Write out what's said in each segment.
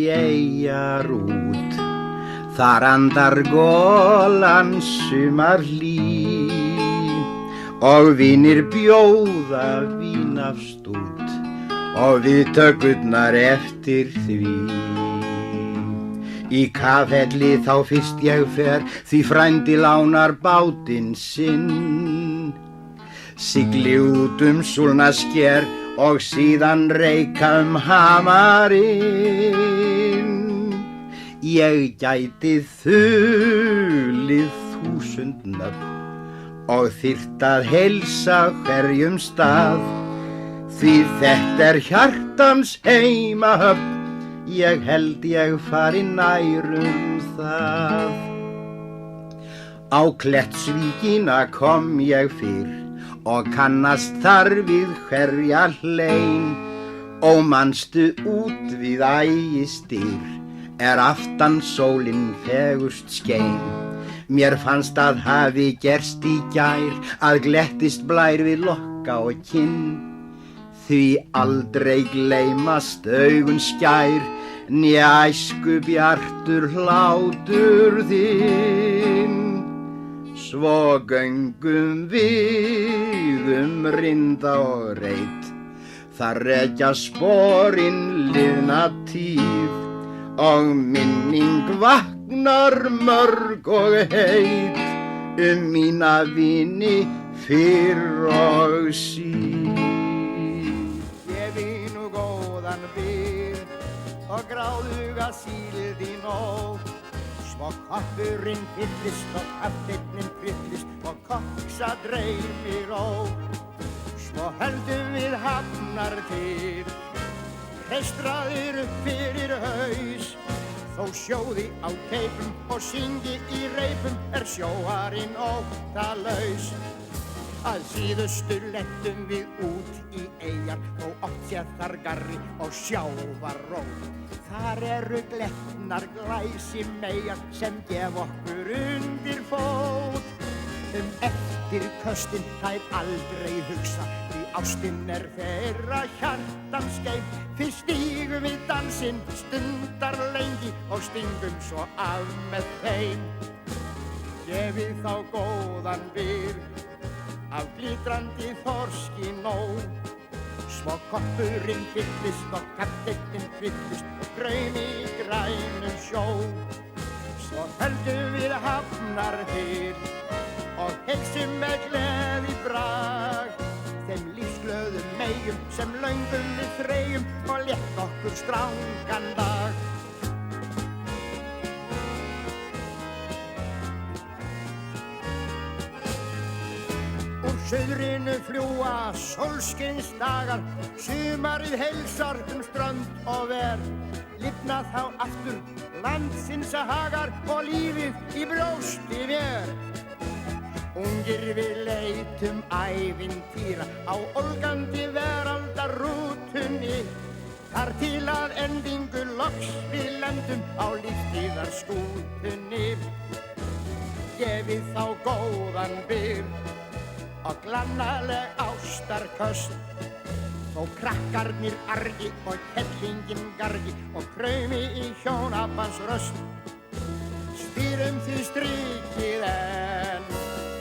í eyjar út. Þar andar golan sumarhlý og vinir bjóða vín af stút og viðtökurnar eftir því. Í Kafelli þá fyrst ég fer, því frændi lánar bátinn sinn. Sigli út Súlnasker og síðan reika hamarinn. Ég gæti þulið 1000 nöfn og þyrft að heilsa hverjum stað, því þetta hjartans heimahöfn. Ég held ég fari nær það. Á Klettsvíkina kom ég fyrr og kannast þar við hverja hlein, og manstu út við Ægisdyr aftan sólin fegurst skein. Mér fannst að hafi gerst í gær að glettist blær við lokka og kinn, því aldrei gleymast augun skær né æsku bjartur hlátur þinn. Svo göngum við rinda og reit, þar rekja sporin liðna tíð, og minning vaknar mörg og heit mína vini fyrr og síð. Ég vi nú góðan byr og gráðuga síld í nótt, svo koppurinn fyllist og kaffirnin fyllist og koksa dreymir ró. Svo höldum við hafnar til, hreistraðir upp fyrir haus, þó sjóði á keipum og syngi í reipum sjóarinn óttalaus. Að síðustu lentum við út í eyjar, þó oft séð þar garri og sjávarró. Þar glettnar glæsimeyjar sem gef okkur undir fót. Eftirköstin þær aldrei hugsa, því ástin þeirra hjartans geim. Fyrst stígum við dansinn stundar lengi og stingum svo af með þeim. Gefið þá góðan byr af glitrandi þorski nóg, svo koppurinn fyllist og kaffirinn fyllist og draumi í grænum sjó. Svo höldum við hafnar til og heilsum með gleði brag þeim lífsglöðum meyjum sem löngum við þreyjum og létt okkur strangan dag. Úr suðrinu fljúa sólskinsdagar, sumarið heilsar strönd og ver. Lifna þá aftur landsins hagar og lífið í brjósti mér. Ungir við leitum ævintýra á ólgandi veraldarrútunni, þar til að endingu loks við lendum á lífstíðar skútunni. Gefið þá góðan byr og glannaleg ástarköst, þó krakkarnir argi og kettlingin gargi og kraumi í hjónabans röst. Stýrum því strikið enn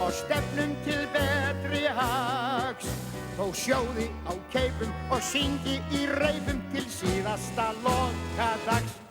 og stefnum til betri hags, þó sjóði á keipum og syngi í reipum til síðasta lokadags.